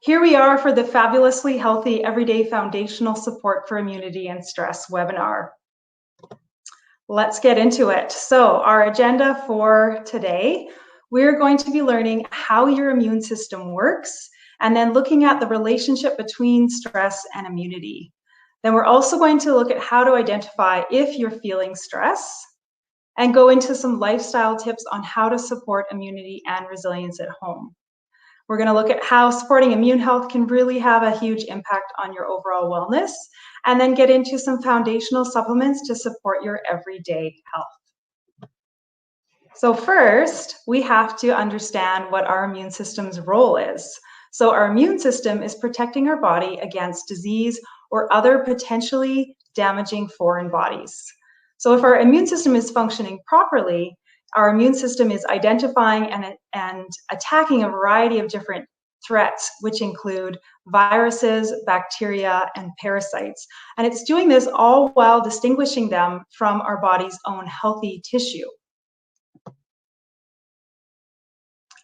Here we are for the Fabulously Healthy Everyday Foundational Support for Immunity and Stress webinar. Let's get into it. So our agenda for today, we're going to be learning how your immune system works and then looking at the relationship between stress and immunity. Then we're also going to look at how to identify if you're feeling stress and go into some lifestyle tips on how to support immunity and resilience at home. We're going to look at how supporting immune health can really have a huge impact on your overall wellness, and then get into some foundational supplements to support your everyday health. So first, we have to understand what our immune system's role is. So our immune system is protecting our body against disease or other potentially damaging foreign bodies. So if our immune system is functioning properly, our immune system is identifying and attacking a variety of different threats, which include viruses, bacteria, and parasites. And it's doing this all while distinguishing them from our body's own healthy tissue.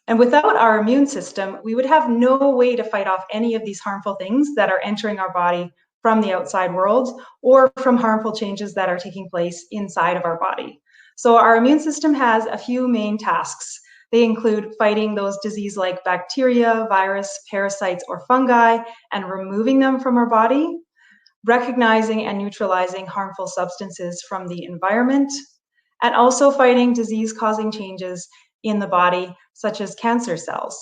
And without our immune system, we would have no way to fight off any of these harmful things that are entering our body from the outside world or from harmful changes that are taking place inside of our body. So our immune system has a few main tasks. They include fighting those disease-like bacteria, virus, parasites, or fungi, and removing them from our body, recognizing and neutralizing harmful substances from the environment, and also fighting disease-causing changes in the body, such as cancer cells.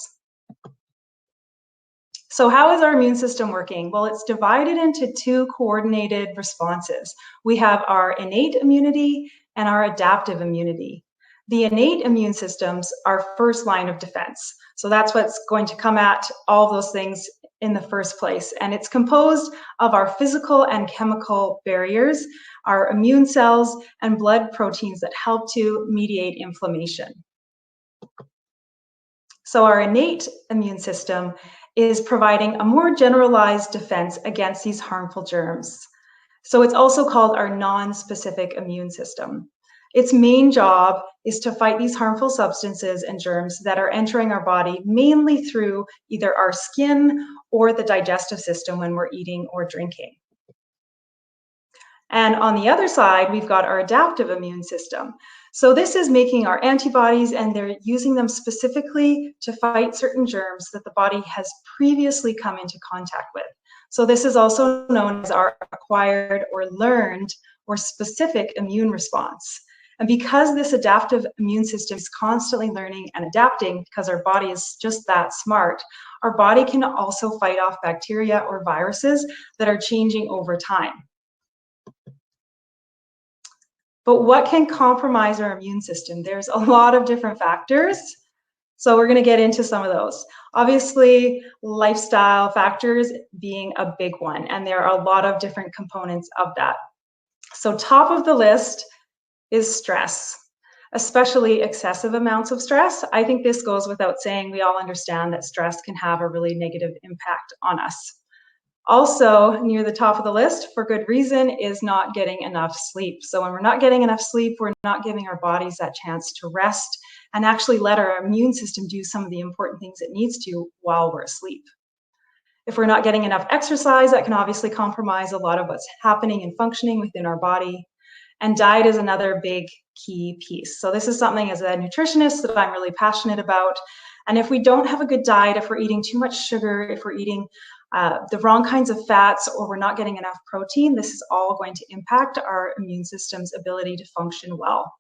So how is our immune system working? Well, it's divided into two coordinated responses. We have our innate immunity and our adaptive immunity. The innate immune systems are first line of defense. So that's what's going to come at all those things in the first place. And it's composed of our physical and chemical barriers, our immune cells, and blood proteins that help to mediate inflammation. So our innate immune system is providing a more generalized defense against these harmful germs. So it's also called our non-specific immune system. Its main job is to fight these harmful substances and germs that are entering our body mainly through either our skin or the digestive system when we're eating or drinking. And on the other side, we've got our adaptive immune system. So this is making our antibodies, and they're using them specifically to fight certain germs that the body has previously come into contact with. So this is also known as our acquired or learned or specific immune response. And because this adaptive immune system is constantly learning and adapting, because our body is just that smart, our body can also fight off bacteria or viruses that are changing over time. But what can compromise our immune system? There's a lot of different factors. So we're going to get into some of those. Obviously, lifestyle factors being a big one, and there are a lot of different components of that. So top of the list is stress, especially excessive amounts of stress. I think this goes without saying. We all understand that stress can have a really negative impact on us. Also, near the top of the list, for good reason, is not getting enough sleep. So when we're not getting enough sleep, we're not giving our bodies that chance to rest and actually let our immune system do some of the important things it needs to while we're asleep. If we're not getting enough exercise, that can obviously compromise a lot of what's happening and functioning within our body. And diet is another big key piece. So this is something as a nutritionist that I'm really passionate about. And if we don't have a good diet, if we're eating too much sugar, if we're eating the wrong kinds of fats, or we're not getting enough protein, this is all going to impact our immune system's ability to function well.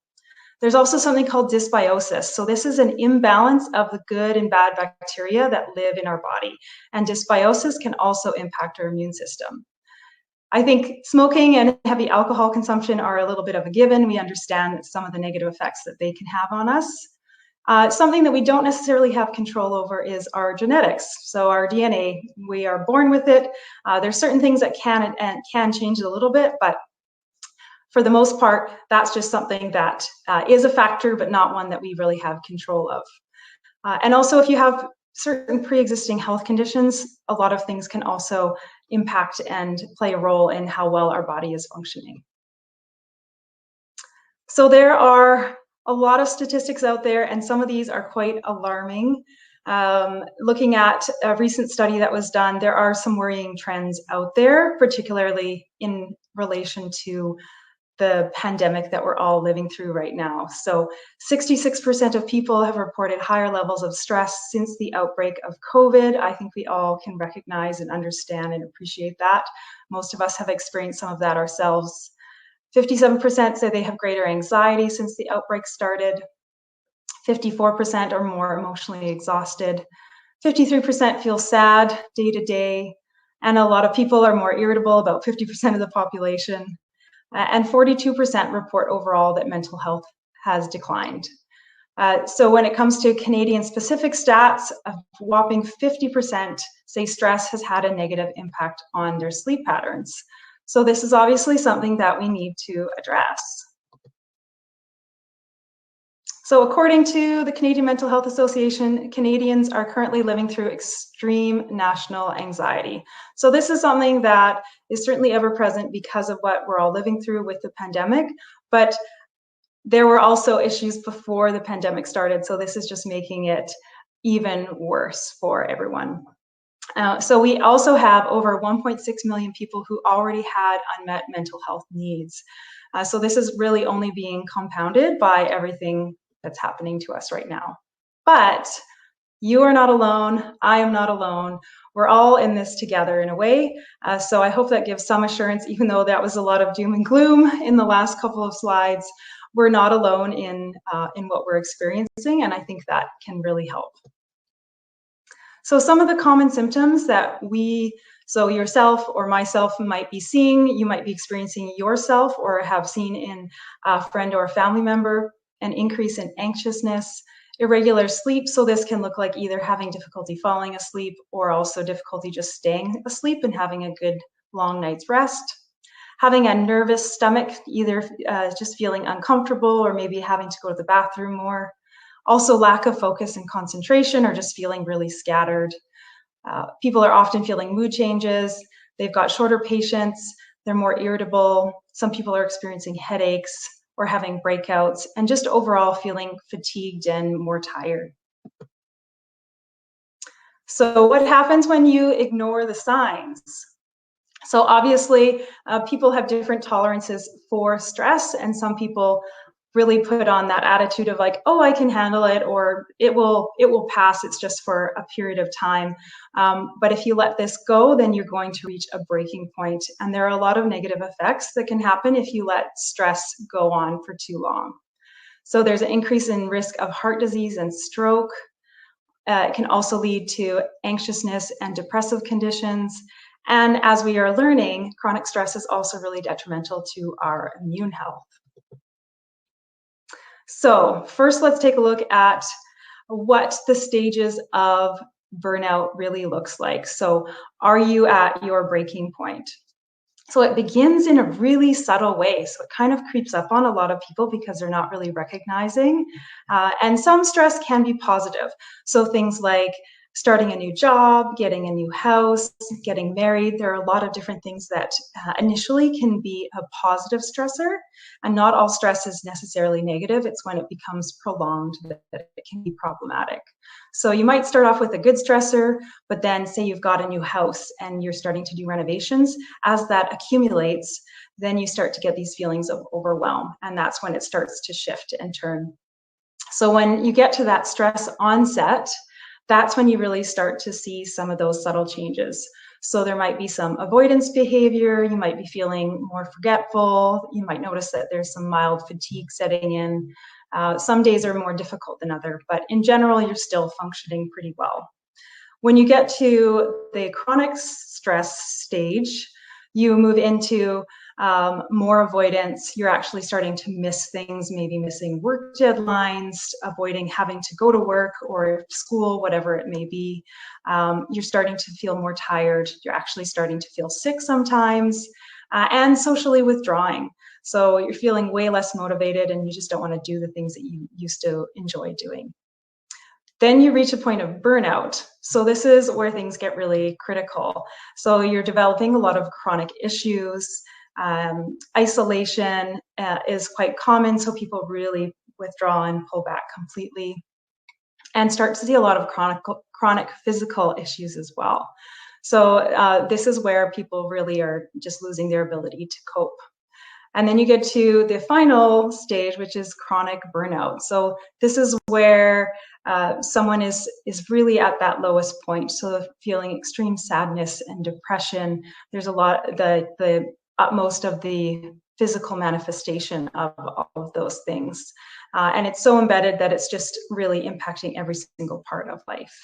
There's also something called dysbiosis. So this is an imbalance of the good and bad bacteria that live in our body. And dysbiosis can also impact our immune system. I think smoking and heavy alcohol consumption are a little bit of a given. We understand some of the negative effects that they can have on us. Something that we don't necessarily have control over is our genetics. So our DNA, we are born with it. There's certain things that can change it a little bit, but for the most part, that's just something that is a factor, but not one that we really have control of. And also, if you have certain pre-existing health conditions, a lot of things can also impact and play a role in how well our body is functioning. So there are a lot of statistics out there, and some of these are quite alarming. Looking at a recent study that was done, there are some worrying trends out there, particularly in relation to the pandemic that we're all living through right now. So 66% of people have reported higher levels of stress since the outbreak of COVID. I think we all can recognize and understand and appreciate that. Most of us have experienced some of that ourselves. 57% say they have greater anxiety since the outbreak started. 54% are more emotionally exhausted. 53% feel sad day to day. And a lot of people are more irritable, about 50% of the population. And 42% report overall that mental health has declined. So when it comes to Canadian-specific stats, a whopping 50% say stress has had a negative impact on their sleep patterns. So this is obviously something that we need to address. So according to the Canadian Mental Health Association, Canadians are currently living through extreme national anxiety. So this is something that is certainly ever present because of what we're all living through with the pandemic, but there were also issues before the pandemic started. So this is just making it even worse for everyone. So we also have over 1.6 million people who already had unmet mental health needs. So this is really only being compounded by everything that's happening to us right now. But you are not alone. I am not alone. We're all in this together in a way. So I hope that gives some assurance, even though that was a lot of doom and gloom in the last couple of slides. We're not alone in what we're experiencing, and I think that can really help. So some of the common symptoms that so yourself or myself might be seeing, you might be experiencing yourself or have seen in a friend or a family member: an increase in anxiousness, irregular sleep. So this can look like either having difficulty falling asleep or also difficulty just staying asleep and having a good long night's rest. Having a nervous stomach, either just feeling uncomfortable or maybe having to go to the bathroom more. Also lack of focus and concentration or just feeling really scattered. People are often feeling mood changes. They've got shorter patience. They're more irritable. Some people are experiencing headaches or having breakouts, and just overall feeling fatigued and more tired. So what happens when you ignore the signs? So obviously, people have different tolerances for stress, and some people really put on that attitude of like, oh, I can handle it, or it will pass, it's just for a period of time. But if you let this go, then you're going to reach a breaking point. And there are a lot of negative effects that can happen if you let stress go on for too long. So there's an increase in risk of heart disease and stroke. It can also lead to anxiousness and depressive conditions. And as we are learning, chronic stress is also really detrimental to our immune health. So first, let's take a look at what the stages of burnout really looks like. So are you at your breaking point? So it begins in a really subtle way. So it kind of creeps up on a lot of people because they're not really recognizing. And some stress can be positive. So things like starting a new job, getting a new house, getting married. There are a lot of different things that initially can be a positive stressor, and not all stress is necessarily negative. It's when it becomes prolonged that it can be problematic. So you might start off with a good stressor, but then say you've got a new house and you're starting to do renovations. As that accumulates, then you start to get these feelings of overwhelm, and that's when it starts to shift and turn. So when you get to that stress onset, that's when you really start to see some of those subtle changes. So there might be some avoidance behavior, you might be feeling more forgetful, you might notice that there's some mild fatigue setting in. Some days are more difficult than others, but in general, you're still functioning pretty well. When you get to the chronic stress stage, you move into more avoidance. You're actually starting to miss things, maybe missing work deadlines, avoiding having to go to work or school, whatever it may be. You're starting to feel more tired. You're actually starting to feel sick sometimes, and socially withdrawing. So you're feeling way less motivated and you just don't want to do the things that you used to enjoy doing. Then you reach a point of burnout. So this is where things get really critical. So you're developing a lot of chronic issues. Isolation is quite common, so people really withdraw and pull back completely. and start to see a lot of chronic physical issues as well. So this is where people really are just losing their ability to cope. And then you get to the final stage, which is chronic burnout. So this is where someone is really at that lowest point. So feeling extreme sadness and depression. There's a lot, the utmost of the physical manifestation of all of those things. And it's so embedded that it's just really impacting every single part of life.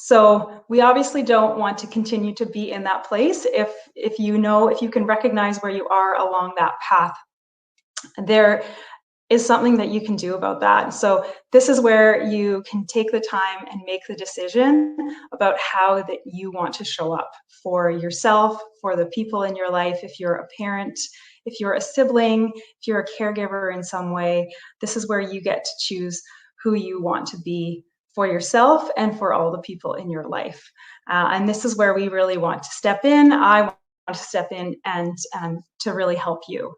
So we obviously don't want to continue to be in that place. If you can recognize where you are along that path, there is something that you can do about that. So this is where you can take the time and make the decision about how that you want to show up for yourself, for the people in your life. If you're a parent, if you're a sibling, if you're a caregiver in some way, this is where you get to choose who you want to be for yourself and for all the people in your life. And this is where we really want to step in. I want to step in and to really help you.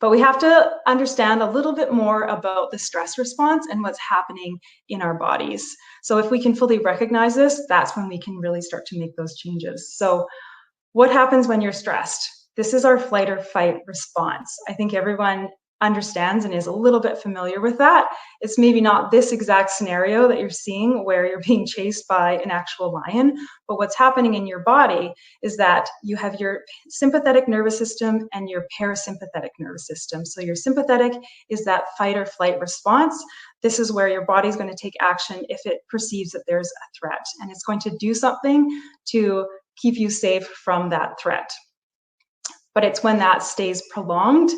But we have to understand a little bit more about the stress response and what's happening in our bodies. So if we can fully recognize this, that's when we can really start to make those changes. So what happens when you're stressed? This is our flight or fight response. I think everyone understands and is a little bit familiar with that. It's maybe not this exact scenario that you're seeing where you're being chased by an actual lion, but what's happening in your body is that you have your sympathetic nervous system and your parasympathetic nervous system. So your sympathetic is that fight or flight response. This is where your body's going to take action if it perceives that there's a threat, and it's going to do something to keep you safe from that threat. But it's when that stays prolonged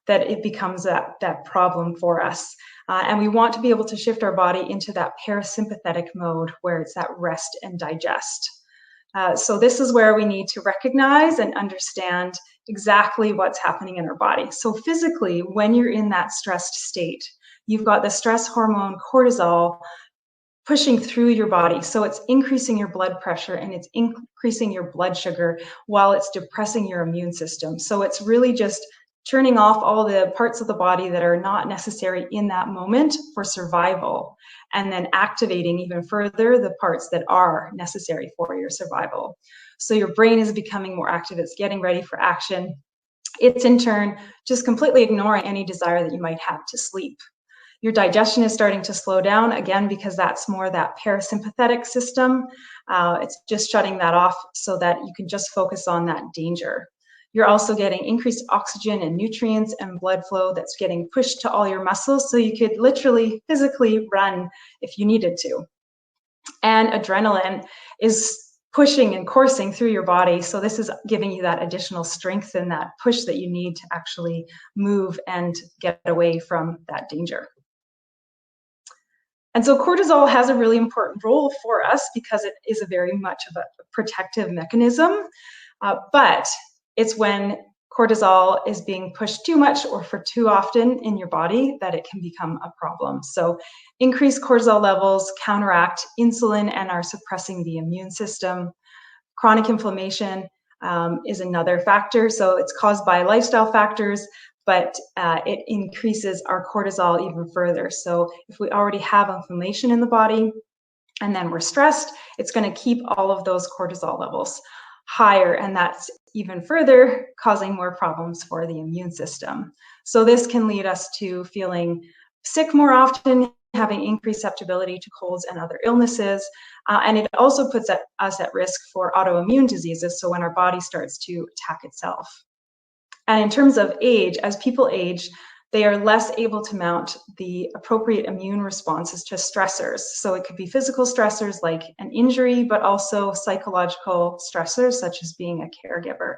that it becomes that problem for us. And we want to be able to shift our body into that parasympathetic mode where it's that rest and digest. So this is where we need to recognize and understand exactly what's happening in our body. So physically, when you're in that stressed state, you've got the stress hormone cortisol pushing through your body. So it's increasing your blood pressure and it's increasing your blood sugar while it's depressing your immune system. So it's really just turning off all the parts of the body that are not necessary in that moment for survival, and then activating even further the parts that are necessary for your survival. So your brain is becoming more active, it's getting ready for action. It's in turn just completely ignoring any desire that you might have to sleep. Your digestion is starting to slow down, again, because that's more that parasympathetic system. It's just shutting that off so that you can just focus on that danger. You're also getting increased oxygen and nutrients and blood flow that's getting pushed to all your muscles, so you could literally physically run if you needed to. And adrenaline is pushing and coursing through your body, so this is giving you that additional strength and that push that you need to actually move and get away from that danger. And so cortisol has a really important role for us because it is a very much of a protective mechanism, but it's when cortisol is being pushed too much or for too often in your body that it can become a problem. So increased cortisol levels counteract insulin and are suppressing the immune system. Chronic inflammation is another factor. So it's caused by lifestyle factors, but it increases our cortisol even further. So if we already have inflammation in the body and then we're stressed, it's going to keep all of those cortisol levels higher, and that's even further causing more problems for the immune system. So this can lead us to feeling sick more often, having increased susceptibility to colds and other illnesses, and it also puts us at risk for autoimmune diseases, so when our body starts to attack itself. And in terms of age, as people age, they are less able to mount the appropriate immune responses to stressors. So it could be physical stressors like an injury, but also psychological stressors such as being a caregiver.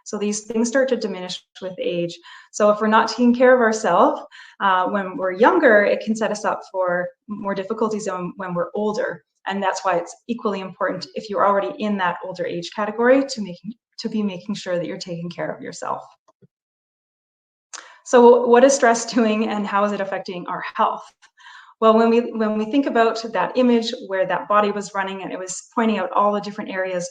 So these things start to diminish with age. So if we're not taking care of ourselves when we're younger, it can set us up for more difficulties when we're older. And that's why it's equally important if you're already in that older age category to be making sure that you're taking care of yourself. So what is stress doing and how is it affecting our health? Well, when we think about that image where that body was running and it was pointing out all the different areas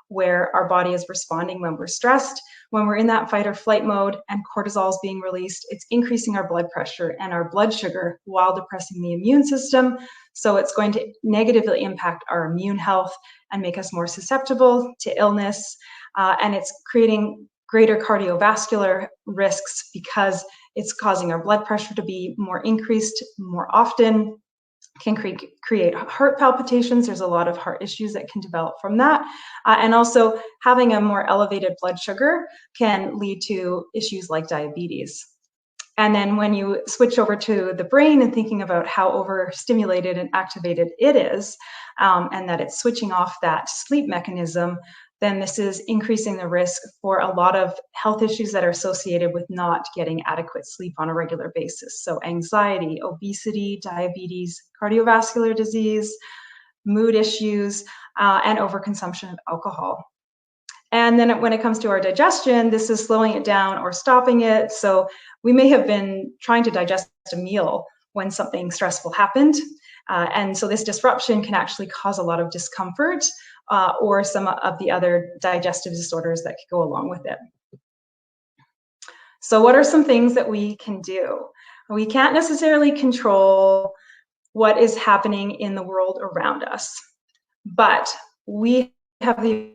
where our body is responding when we're stressed. When we're in that fight or flight mode and cortisol is being released, it's increasing our blood pressure and our blood sugar while depressing the immune system. So it's going to negatively impact our immune health and make us more susceptible to illness. And it's creating greater cardiovascular risks because it's causing our blood pressure to be more increased more often, can create heart palpitations. There's a lot of heart issues that can develop from that. And also having a more elevated blood sugar can lead to issues like diabetes. And then when you switch over to the brain and thinking about how overstimulated and activated it is, and that it's switching off that sleep mechanism, then this is increasing the risk for a lot of health issues that are associated with not getting adequate sleep on a regular basis. So anxiety, obesity, diabetes, cardiovascular disease, mood issues, and overconsumption of alcohol. And then when it comes to our digestion, this is slowing it down or stopping it. So we may have been trying to digest a meal when something stressful happened. And so this disruption can actually cause a lot of discomfort or some of the other digestive disorders that could go along with it. So what are some things that we can do? We can't necessarily control what is happening in the world around us, but we have the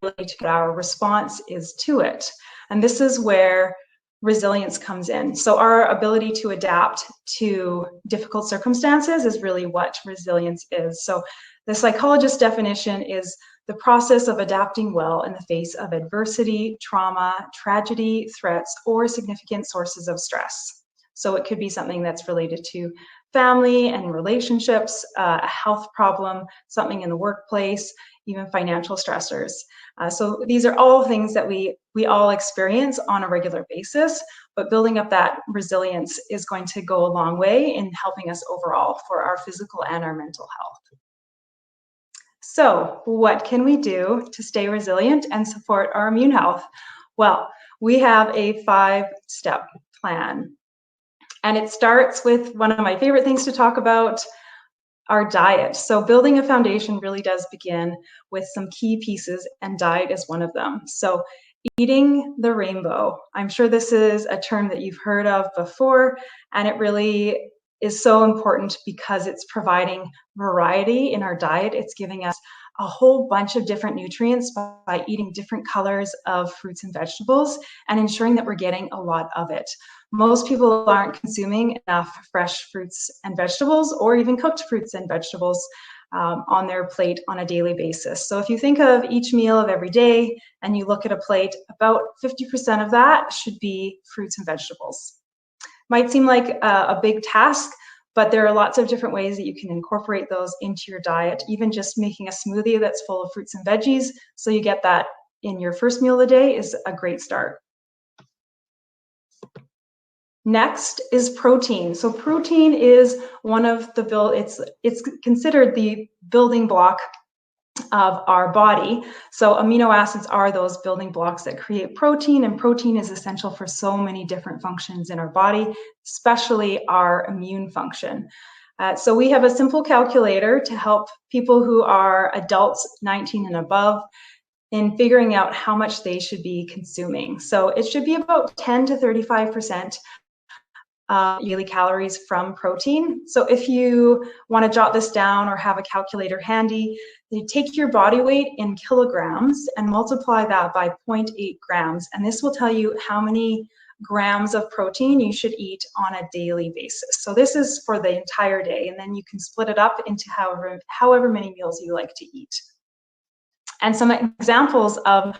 ability to get our response is to it. And this is where resilience comes in. So our ability to adapt to difficult circumstances is really what resilience is. So the psychologist's definition is the process of adapting well in the face of adversity, trauma, tragedy, threats, or significant sources of stress. So it could be something that's related to family and relationships, a health problem, something in the workplace, even financial stressors. So these are all things that we all experience on a regular basis, but building up that resilience is going to go a long way in helping us overall for our physical and our mental health. So what can we do to stay resilient and support our immune health? Well, we have a 5-step plan. And it starts with one of my favorite things to talk about, our diet. So building a foundation really does begin with some key pieces, and diet is one of them. So eating the rainbow. I'm sure this is a term that you've heard of before, and it really is so important because it's providing variety in our diet. It's giving us a whole bunch of different nutrients by eating different colors of fruits and vegetables and ensuring that we're getting a lot of it. Most people aren't consuming enough fresh fruits and vegetables or even cooked fruits and vegetables on their plate on a daily basis. So if you think of each meal of every day and you look at a plate, about 50% of that should be fruits and vegetables. Might seem like a big task, but there are lots of different ways that you can incorporate those into your diet, even just making a smoothie that's full of fruits and veggies, so you get that in your first meal of the day is a great start. Next is protein. So protein is one of the it's considered the building block of our body. So amino acids are those building blocks that create protein, and protein is essential for so many different functions in our body, especially our immune function. So we have a simple calculator to help people who are adults 19 and above in figuring out how much they should be consuming. So it should be about 10 to 35% daily calories from protein. So if you want to jot this down or have a calculator handy, you take your body weight in kilograms and multiply that by 0.8 grams. And this will tell you how many grams of protein you should eat on a daily basis. So this is for the entire day, and then you can split it up into however many meals you like to eat. And some examples of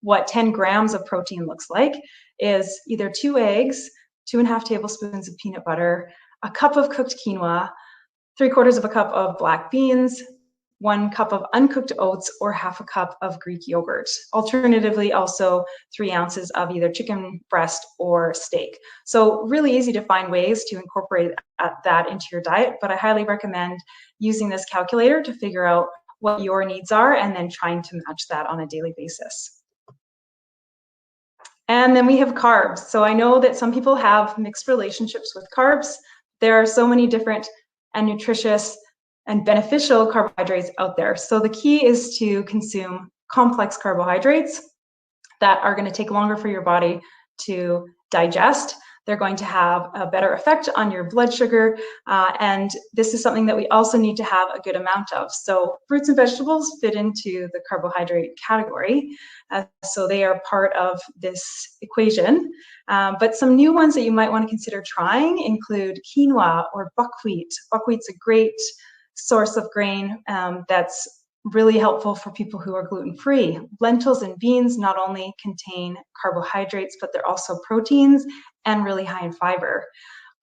what 10 grams of protein looks like is either 2 eggs, 2.5 tablespoons of peanut butter, a cup of cooked quinoa, 3/4 of a cup of black beans, 1 cup of uncooked oats, or 1/2 cup of Greek yogurt. Alternatively, also 3 ounces of either chicken breast or steak. So really easy to find ways to incorporate that into your diet, but I highly recommend using this calculator to figure out what your needs are and then trying to match that on a daily basis. And then we have carbs. So I know that some people have mixed relationships with carbs. There are so many different and nutritious and beneficial carbohydrates out there. So the key is to consume complex carbohydrates that are going to take longer for your body to digest. They're going to have a better effect on your blood sugar, and this is something that we also need to have a good amount of. So fruits and vegetables fit into the carbohydrate category, so they are part of this equation. But some new ones that you might want to consider trying include quinoa or buckwheat. Buckwheat's a great source of grain that's really helpful for people who are gluten-free. Lentils and beans not only contain carbohydrates, but they're also proteins and really high in fiber.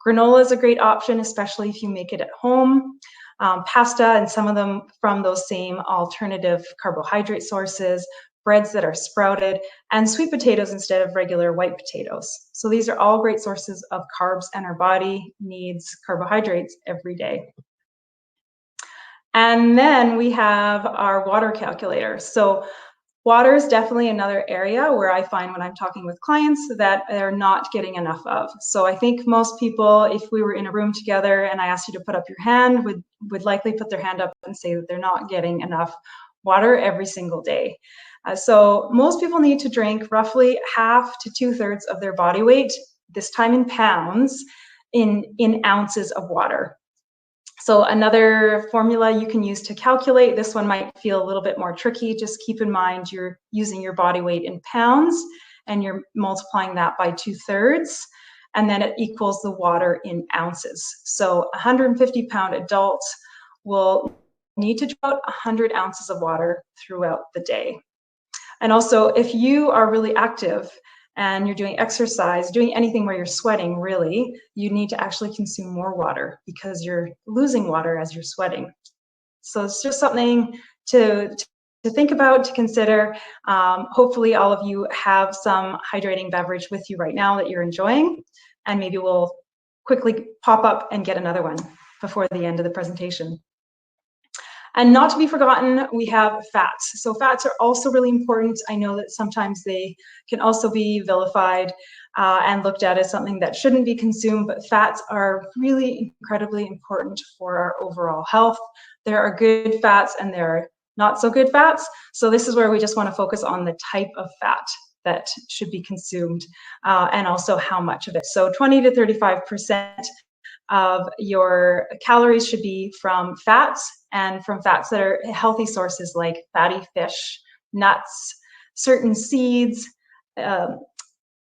Granola is a great option, especially if you make it at home. Pasta and some of them from those same alternative carbohydrate sources, breads that are sprouted, and sweet potatoes instead of regular white potatoes. So these are all great sources of carbs, and our body needs carbohydrates every day. And then we have our water calculator. So water is definitely another area where I find when I'm talking with clients that they're not getting enough of. So I think most people, if we were in a room together and I asked you to put up your hand, would likely put their hand up and say that they're not getting enough water every single day. So most people need to drink roughly half to 2/3 of their body weight, this time in pounds, in ounces of water. So another formula you can use to calculate, this one might feel a little bit more tricky. Just keep in mind you're using your body weight in pounds and you're multiplying that by 2/3, and then it equals the water in ounces. So a 150-pound adult will need to drink about 100 ounces of water throughout the day. And also, if you are really active and you're doing exercise, doing anything where you're sweating, really, you need to actually consume more water because you're losing water as you're sweating. So it's just something to think about, to consider. Hopefully all of you have some hydrating beverage with you right now that you're enjoying, and maybe we'll quickly pop up and get another one before the end of the presentation. And not to be forgotten, we have fats. So fats are also really important. I know that sometimes they can also be vilified and looked at as something that shouldn't be consumed, but fats are really incredibly important for our overall health. There are good fats and there are not so good fats. So this is where we just want to focus on the type of fat that should be consumed and also how much of it. So 20 to 35% of your calories should be from fats, and from fats that are healthy sources like fatty fish, nuts, certain seeds,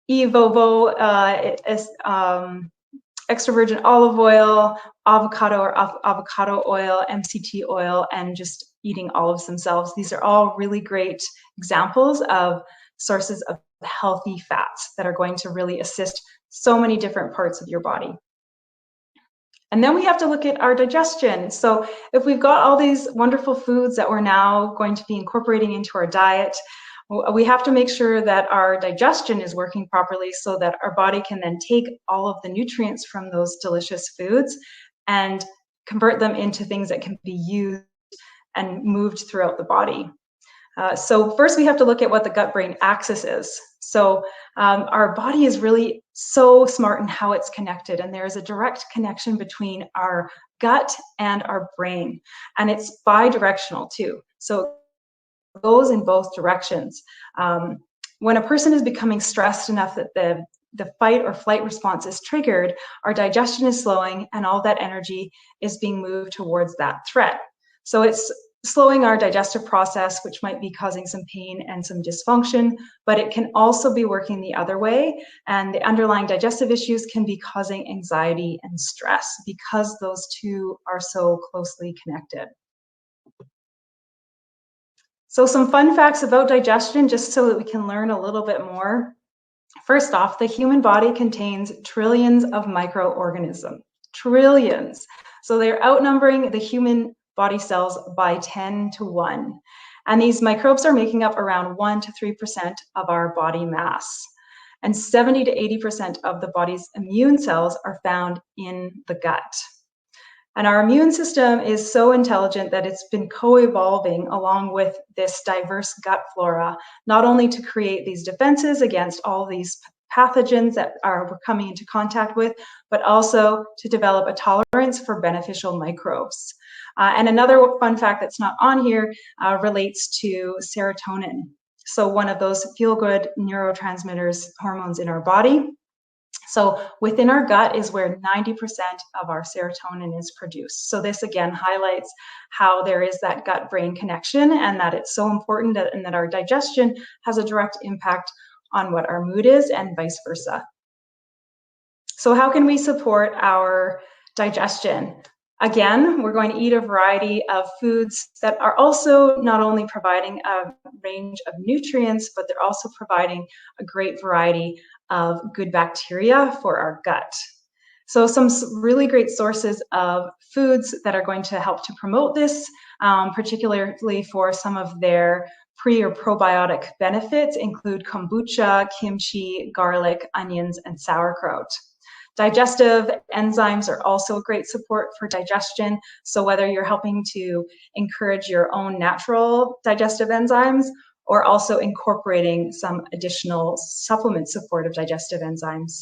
e-vovo, extra virgin olive oil, avocado or avocado oil, MCT oil, and just eating olives themselves. These are all really great examples of sources of healthy fats that are going to really assist so many different parts of your body. And then we have to look at our digestion. So if we've got all these wonderful foods that we're now going to be incorporating into our diet, we have to make sure that our digestion is working properly so that our body can then take all of the nutrients from those delicious foods and convert them into things that can be used and moved throughout the body. So first we have to look at what the gut-brain axis is. So our body is really so smart in how it's connected, and there is a direct connection between our gut and our brain, and it's bi-directional too. So it goes in both directions. When a person is becoming stressed enough that the fight or flight response is triggered, our digestion is slowing and all that energy is being moved towards that threat. So it's slowing our digestive process, which might be causing some pain and some dysfunction, but it can also be working the other way. And the underlying digestive issues can be causing anxiety and stress because those two are so closely connected. So some fun facts about digestion, just so that we can learn a little bit more. First off, the human body contains trillions of microorganisms, trillions. So they're outnumbering the human body cells by 10 to 1. And these microbes are making up around 1 to 3% of our body mass. And 70 to 80% of the body's immune cells are found in the gut. And our immune system is so intelligent that it's been co-evolving along with this diverse gut flora, not only to create these defenses against all these pathogens that we're coming into contact with, but also to develop a tolerance for beneficial microbes. And another fun fact that's not on here relates to serotonin. So one of those feel-good neurotransmitters, hormones in our body. So within our gut is where 90% of our serotonin is produced. So this again highlights how there is that gut-brain connection and that it's so important and that our digestion has a direct impact on what our mood is and vice versa. So how can we support our digestion? Again, we're going to eat a variety of foods that are also not only providing a range of nutrients, but they're also providing a great variety of good bacteria for our gut. So some really great sources of foods that are going to help to promote this, particularly for some of their pre or probiotic benefits, include kombucha, kimchi, garlic, onions, and sauerkraut. Digestive enzymes are also a great support for digestion. So whether you're helping to encourage your own natural digestive enzymes or also incorporating some additional supplement support of digestive enzymes.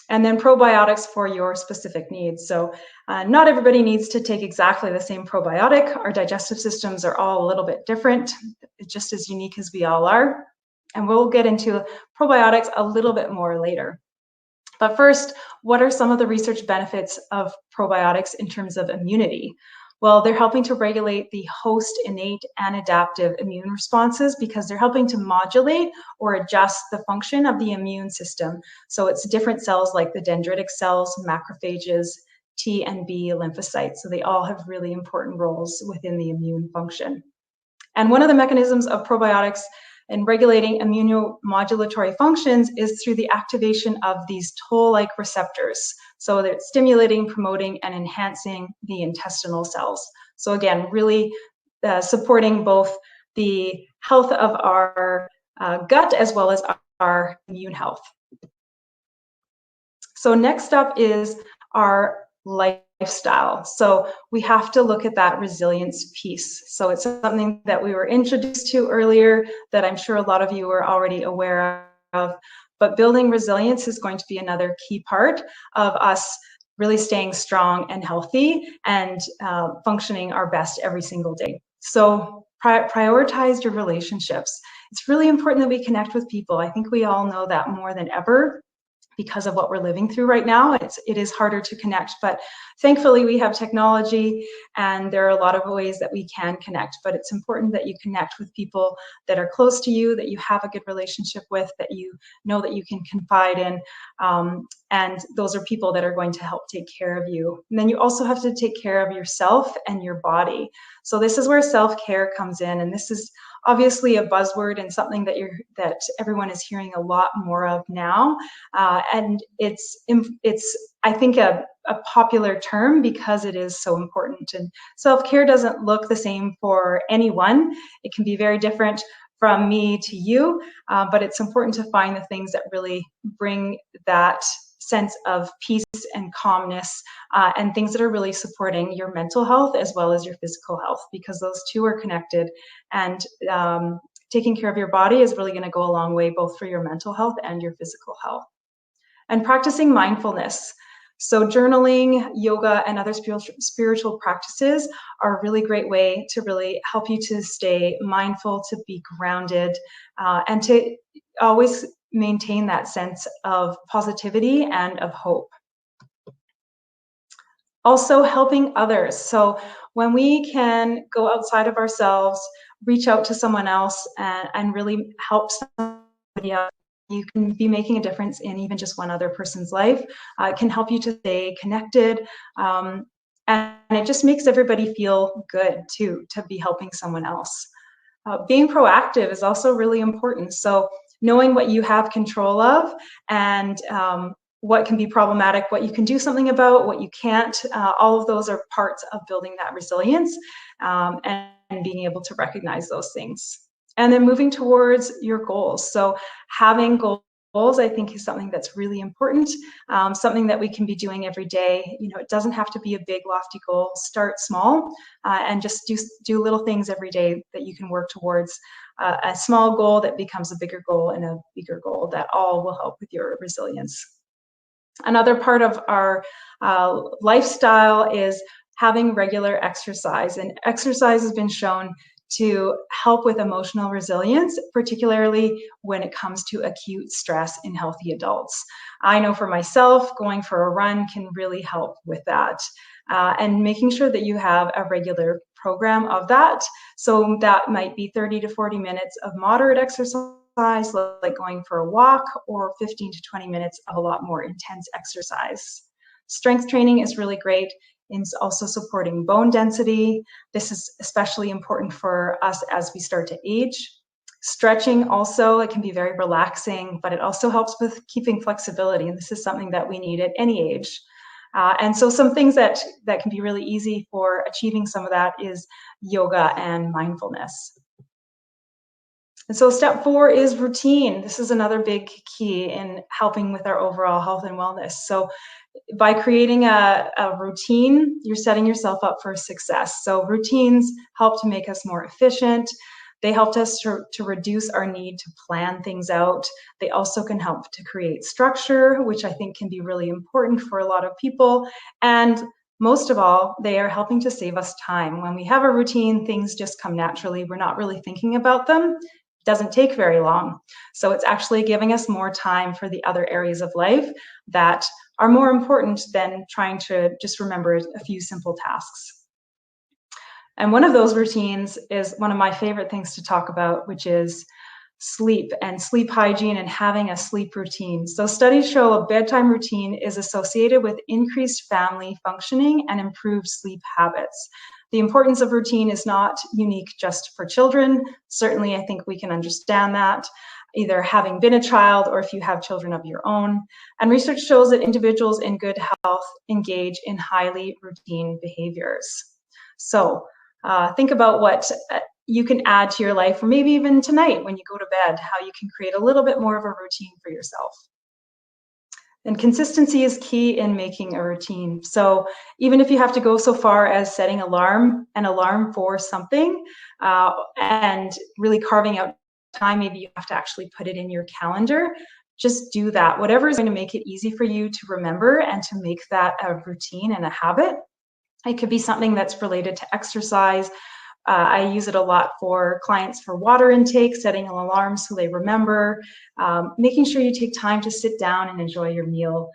And then probiotics for your specific needs. So not everybody needs to take exactly the same probiotic. Our digestive systems are all a little bit different, just as unique as we all are. And we'll get into probiotics a little bit more later. But first, what are some of the research benefits of probiotics in terms of immunity? Well, they're helping to regulate the host innate and adaptive immune responses because they're helping to modulate or adjust the function of the immune system. So it's different cells like the dendritic cells, macrophages, T and B lymphocytes. So they all have really important roles within the immune function. And one of the mechanisms of probiotics in regulating immunomodulatory functions is through the activation of these toll-like receptors. So they're stimulating, promoting, and enhancing the intestinal cells. So again, really supporting both the health of our gut as well as our immune health. So next up is our lifestyle. So we have to look at that resilience piece. So it's something that we were introduced to earlier that I'm sure a lot of you are already aware of, but building resilience is going to be another key part of us really staying strong and healthy and functioning our best every single day. So prioritize your relationships. It's really important that we connect with people. I think we all know that more than ever. Because of what we're living through right now, it is harder to connect, but thankfully we have technology and there are a lot of ways that we can connect, but it's important that you connect with people that are close to you, that you have a good relationship with, that you know that you can confide in, and those are people that are going to help take care of you. And then you also have to take care of yourself and your body. So this is where self-care comes in, and this is obviously a buzzword and something that everyone is hearing a lot more of now. And it's I think a popular term because it is so important. And self-care doesn't look the same for anyone. It can be very different from me to you, but it's important to find the things that really bring that sense of peace and calmness and things that are really supporting your mental health as well as your physical health, because those two are connected. And taking care of your body is really going to go a long way, both for your mental health and your physical health. And practicing mindfulness. So journaling, yoga, and other spiritual practices are a really great way to really help you to stay mindful, to be grounded, and to always maintain that sense of positivity and of hope. Also helping others. So when we can go outside of ourselves, reach out to someone else and really help somebody else, you can be making a difference in even just one other person's life. It can help you to stay connected, and it just makes everybody feel good too, to be helping someone else. Being proactive is also really important. So knowing what you have control of and what can be problematic, what you can do something about, what you can't, all of those are parts of building that resilience and being able to recognize those things. And then moving towards your goals. So having goals, I think, is something that's really important, something that we can be doing every day. You know, it doesn't have to be a big, lofty goal. Start small and just do little things every day that you can work towards a small goal that becomes a bigger goal and a bigger goal that all will help with your resilience. Another part of our lifestyle is having regular exercise. And exercise has been shown to help with emotional resilience, particularly when it comes to acute stress in healthy adults. I know for myself, going for a run can really help with that. And making sure that you have a regular program of that. So that might be 30 to 40 minutes of moderate exercise, like going for a walk, or 15 to 20 minutes of a lot more intense exercise. Strength training is really great in also supporting bone density. This is especially important for us as we start to age. Stretching also, it can be very relaxing, but it also helps with keeping flexibility. And this is something that we need at any age. And so some things that can be really easy for achieving some of that is yoga and mindfulness. And so step 4 is routine. This is another big key in helping with our overall health and wellness. So by creating a routine, you're setting yourself up for success. So routines help to make us more efficient. They helped us to reduce our need to plan things out. They also can help to create structure, which I think can be really important for a lot of people. And most of all, they are helping to save us time. When we have a routine, things just come naturally. We're not really thinking about them. It doesn't take very long. So it's actually giving us more time for the other areas of life that are more important than trying to just remember a few simple tasks. And one of those routines is one of my favorite things to talk about, which is sleep and sleep hygiene and having a sleep routine. So studies show a bedtime routine is associated with increased family functioning and improved sleep habits. The importance of routine is not unique just for children. Certainly, I think we can understand that, either having been a child or if you have children of your own. And research shows that individuals in good health engage in highly routine behaviors. So think about what you can add to your life, or maybe even tonight when you go to bed, how you can create a little bit more of a routine for yourself. And consistency is key in making a routine. So even if you have to go so far as setting an alarm for something, and really carving out time, maybe you have to actually put it in your calendar, just do that. Whatever is going to make it easy for you to remember and to make that a routine and a habit. It could be something that's related to exercise. I use it a lot for clients for water intake, setting an alarm so they remember, making sure you take time to sit down and enjoy your meal,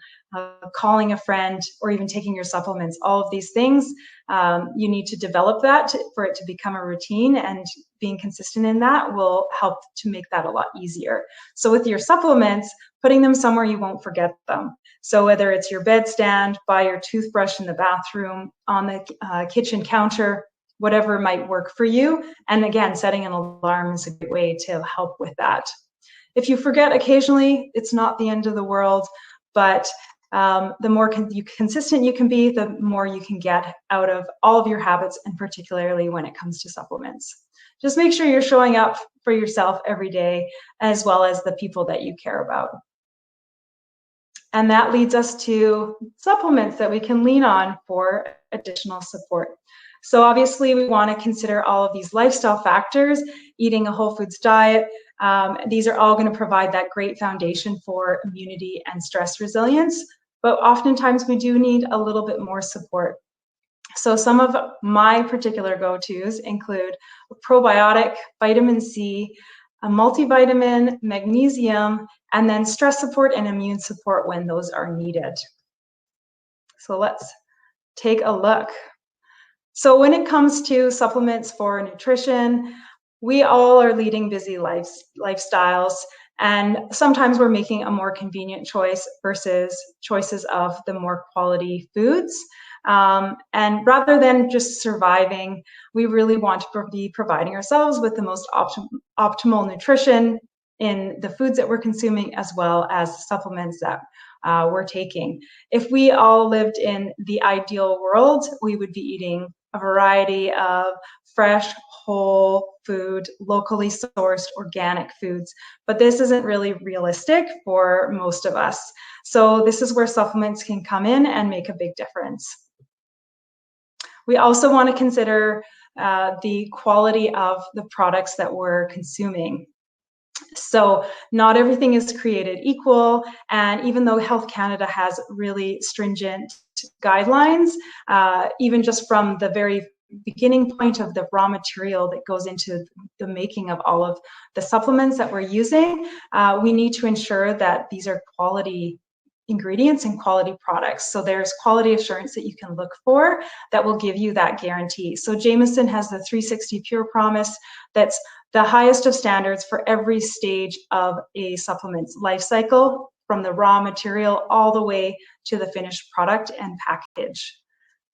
calling a friend, or even taking your supplements. All of these things, you need to develop that for it to become a routine, and being consistent in that will help to make that a lot easier. So with your supplements, putting them somewhere you won't forget them. So whether it's your bedstand, by your toothbrush in the bathroom, on the kitchen counter, whatever might work for you. And again, setting an alarm is a great way to help with that. If you forget occasionally, it's not the end of the world, but the more consistent you can be, the more you can get out of all of your habits, and particularly when it comes to supplements. Just make sure you're showing up for yourself every day, as well as the people that you care about. And that leads us to supplements that we can lean on for additional support. So obviously we want to consider all of these lifestyle factors, eating a whole foods diet. These are all going to provide that great foundation for immunity and stress resilience, but oftentimes we do need a little bit more support. So some of my particular go-tos include a probiotic, vitamin C, a multivitamin, magnesium, and then stress support and immune support when those are needed. So let's take a look. So when it comes to supplements for nutrition, we all are leading busy lifestyles, and sometimes we're making a more convenient choice versus choices of the more quality foods. And rather than just surviving, we really want to be providing ourselves with the most optimal nutrition in the foods that we're consuming, as well as supplements that we're taking. If we all lived in the ideal world, we would be eating a variety of fresh, whole food, locally sourced, organic foods. But this isn't really realistic for most of us. So this is where supplements can come in and make a big difference. We also want to consider the quality of the products that we're consuming. So not everything is created equal, and even though Health Canada has really stringent guidelines, even just from the very beginning point of the raw material that goes into the making of all of the supplements that we're using, we need to ensure that these are quality ingredients and quality products. So there's quality assurance that you can look for that will give you that guarantee. So Jameson has the 360 Pure Promise that's the highest of standards for every stage of a supplement's life cycle, from the raw material all the way to the finished product and package.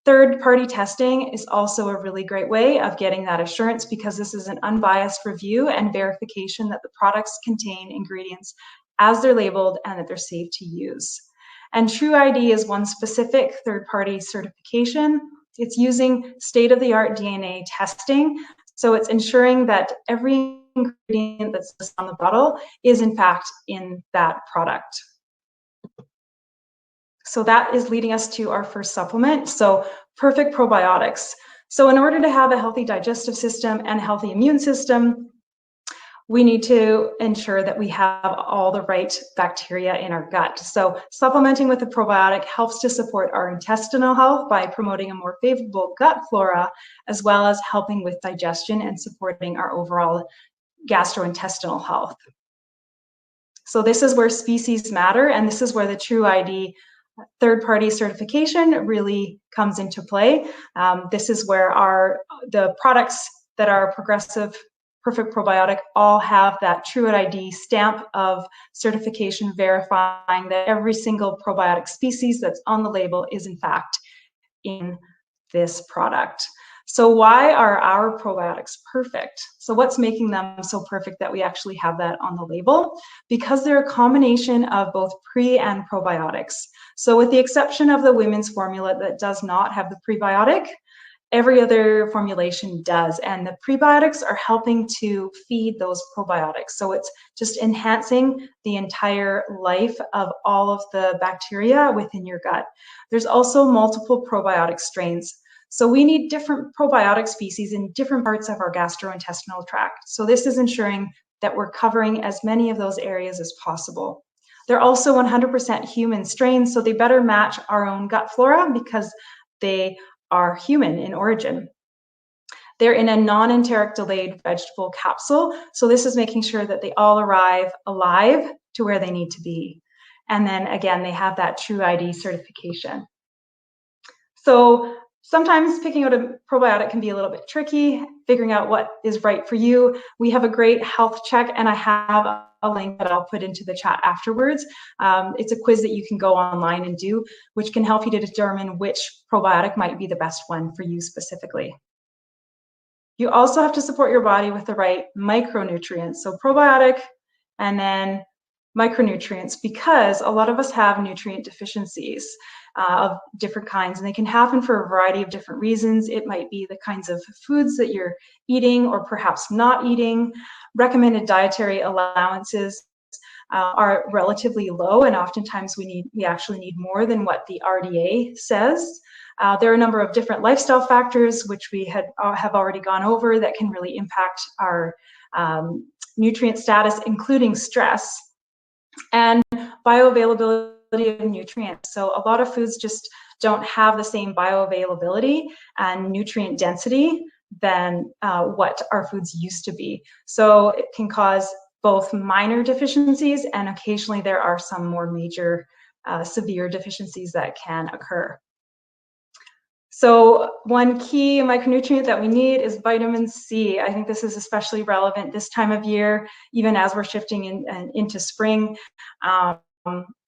Third-party testing is also a really great way of getting that assurance, because this is an unbiased review and verification that the products contain ingredients as they're labeled and that they're safe to use. And TrueID is one specific third-party certification. It's using state-of-the-art DNA testing. So it's ensuring that every ingredient that's on the bottle is in fact in that product. So that is leading us to our first supplement. So perfect probiotics. So in order to have a healthy digestive system and a healthy immune system, we need to ensure that we have all the right bacteria in our gut. So supplementing with a probiotic helps to support our intestinal health by promoting a more favorable gut flora, as well as helping with digestion and supporting our overall gastrointestinal health. So this is where species matter, and this is where the TrueID third-party certification really comes into play. This is where the products that are progressive perfect probiotic all have that TrueID stamp of certification, verifying that every single probiotic species that's on the label is in fact in this product. So why are our probiotics perfect? So what's making them so perfect that we actually have that on the label? Because they're a combination of both pre and probiotics. So with the exception of the women's formula that does not have the prebiotic, every other formulation does, and the prebiotics are helping to feed those probiotics. So it's just enhancing the entire life of all of the bacteria within your gut. There's also multiple probiotic strains. So we need different probiotic species in different parts of our gastrointestinal tract. So this is ensuring that we're covering as many of those areas as possible. They're also 100% human strains, so they better match our own gut flora because they are human in origin. They're in a non-enteric delayed vegetable capsule, so this is making sure that they all arrive alive to where they need to be. And then again, they have that TrueID certification. So sometimes picking out a probiotic can be a little bit tricky, figuring out what is right for you. We have a great health check, and I have a link that I'll put into the chat afterwards. It's a quiz that you can go online and do, which can help you to determine which probiotic might be the best one for you specifically. You also have to support your body with the right micronutrients. So probiotic and then micronutrients, because a lot of us have nutrient deficiencies of different kinds, and they can happen for a variety of different reasons. It might be the kinds of foods that you're eating or perhaps not eating. Recommended dietary allowances are relatively low, and oftentimes we actually need more than what the RDA says. There are a number of different lifestyle factors which we have already gone over that can really impact our nutrient status, including stress and bioavailability of nutrients. So a lot of foods just don't have the same bioavailability and nutrient density than what our foods used to be. So it can cause both minor deficiencies, and occasionally there are some more major severe deficiencies that can occur. So one key micronutrient that we need is vitamin C. I think this is especially relevant this time of year, even as we're shifting into spring.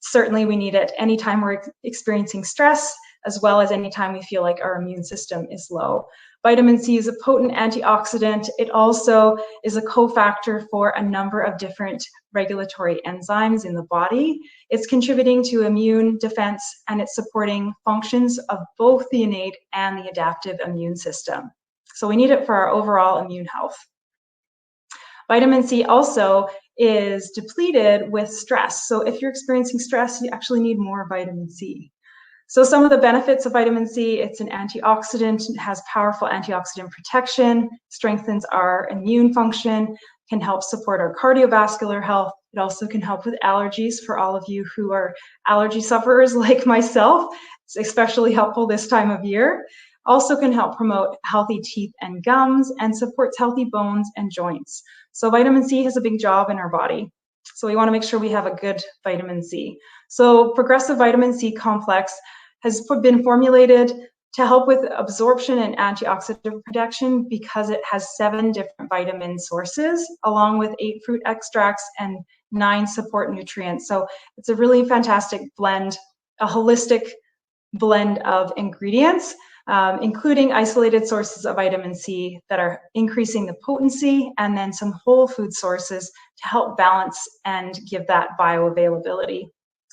Certainly we need it anytime we're experiencing stress, as well as anytime we feel like our immune system is low. Vitamin C is a potent antioxidant. It also is a cofactor for a number of different regulatory enzymes in the body. It's contributing to immune defense, and it's supporting functions of both the innate and the adaptive immune system. So we need it for our overall immune health. Vitamin C also is depleted with stress. So if you're experiencing stress, you actually need more vitamin C. So some of the benefits of vitamin C: it's an antioxidant, it has powerful antioxidant protection, strengthens our immune function, can help support our cardiovascular health. It also can help with allergies for all of you who are allergy sufferers like myself. It's especially helpful this time of year. Also can help promote healthy teeth and gums and supports healthy bones and joints. So vitamin C has a big job in our body. So we want to make sure we have a good vitamin C. So Progressive Vitamin C Complex has been formulated to help with absorption and antioxidant protection because it has 7 different vitamin sources, along with 8 fruit extracts and 9 support nutrients. So it's a really fantastic blend, a holistic blend of ingredients, including isolated sources of vitamin C that are increasing the potency, and then some whole food sources to help balance and give that bioavailability.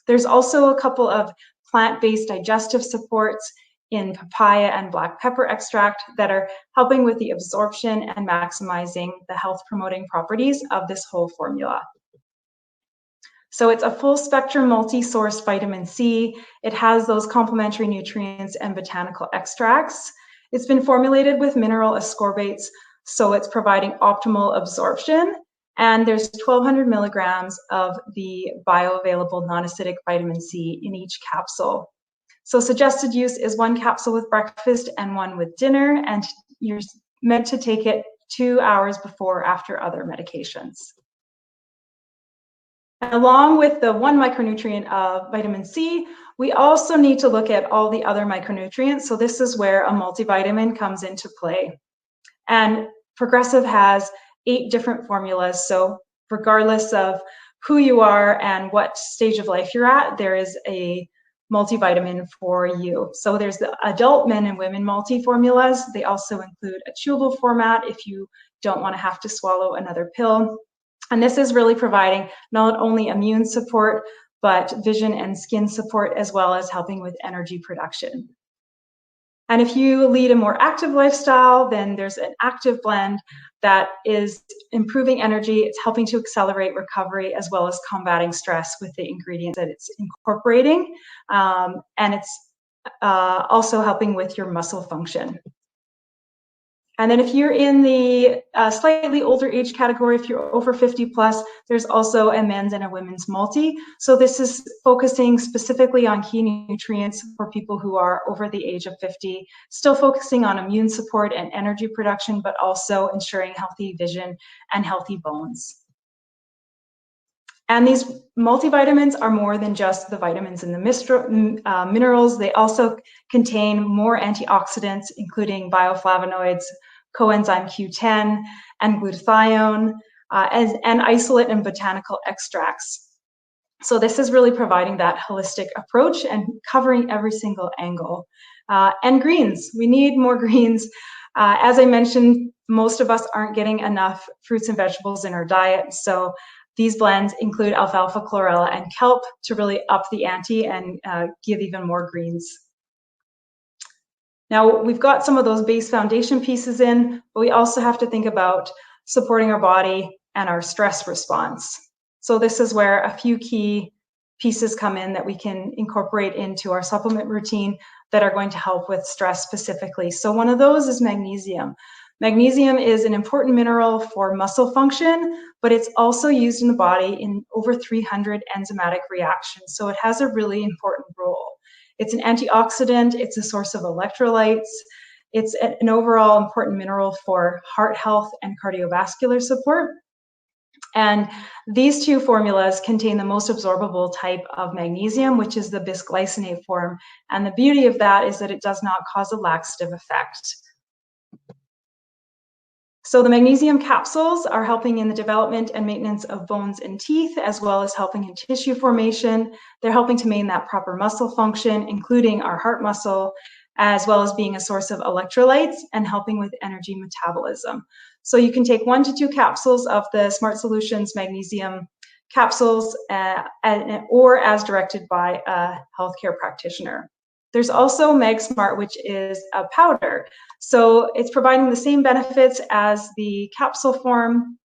There's also a couple of plant-based digestive supports in papaya and black pepper extract that are helping with the absorption and maximizing the health promoting properties of this whole formula. So it's a full spectrum multi-source vitamin C. It has those complementary nutrients and botanical extracts. It's been formulated with mineral ascorbates, so it's providing optimal absorption. And there's 1,200 milligrams of the bioavailable non-acidic vitamin C in each capsule. So suggested use is 1 capsule with breakfast and 1 with dinner, and you're meant to take it 2 hours before or after other medications. And along with the 1 micronutrient of vitamin C, we also need to look at all the other micronutrients. So this is where a multivitamin comes into play. And Progressive has 8 different formulas. So regardless of who you are and what stage of life you're at, there is a multivitamin for you. So there's the adult men and women multi-formulas. They also include a chewable format if you don't want to have to swallow another pill. And this is really providing not only immune support, but vision and skin support, as well as helping with energy production. And if you lead a more active lifestyle, then there's an active blend that is improving energy. It's helping to accelerate recovery as well as combating stress with the ingredients that it's incorporating. And it's also helping with your muscle function. And then if you're in the slightly older age category, if you're over 50 plus, there's also a men's and a women's multi. So this is focusing specifically on key nutrients for people who are over the age of 50, still focusing on immune support and energy production, but also ensuring healthy vision and healthy bones. And these multivitamins are more than just the vitamins and the minerals. They also contain more antioxidants, including bioflavonoids, coenzyme Q10, and glutathione, and isolate and botanical extracts. So this is really providing that holistic approach and covering every single angle. And greens, we need more greens. As I mentioned, most of us aren't getting enough fruits and vegetables in our diet. So these blends include alfalfa, chlorella, and kelp to really up the ante and give even more greens. Now, we've got some of those base foundation pieces in, but we also have to think about supporting our body and our stress response. So this is where a few key pieces come in that we can incorporate into our supplement routine that are going to help with stress specifically. So one of those is magnesium. Magnesium is an important mineral for muscle function, but it's also used in the body in over 300 enzymatic reactions. So it has a really important role. It's an antioxidant, it's a source of electrolytes, it's an overall important mineral for heart health and cardiovascular support. And these 2 formulas contain the most absorbable type of magnesium, which is the bisglycinate form. And the beauty of that is that it does not cause a laxative effect. So the magnesium capsules are helping in the development and maintenance of bones and teeth, as well as helping in tissue formation. They're helping to maintain that proper muscle function, including our heart muscle, as well as being a source of electrolytes and helping with energy metabolism. So you can take 1 to 2 capsules of the Smart Solutions magnesium capsules or as directed by a healthcare practitioner. There's also Magsmart, which is a powder. So it's providing the same benefits as the capsule form.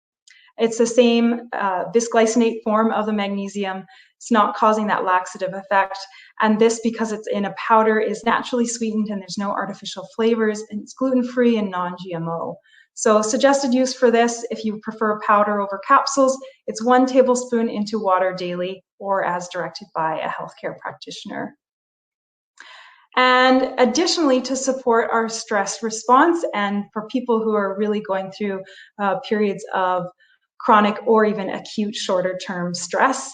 It's the same bisglycinate form of the magnesium. It's not causing that laxative effect. And this, because it's in a powder, is naturally sweetened and there's no artificial flavors, and it's gluten-free and non-GMO. So suggested use for this, if you prefer powder over capsules, it's 1 tablespoon into water daily or as directed by a healthcare practitioner. And additionally, to support our stress response and for people who are really going through periods of chronic or even acute shorter term stress,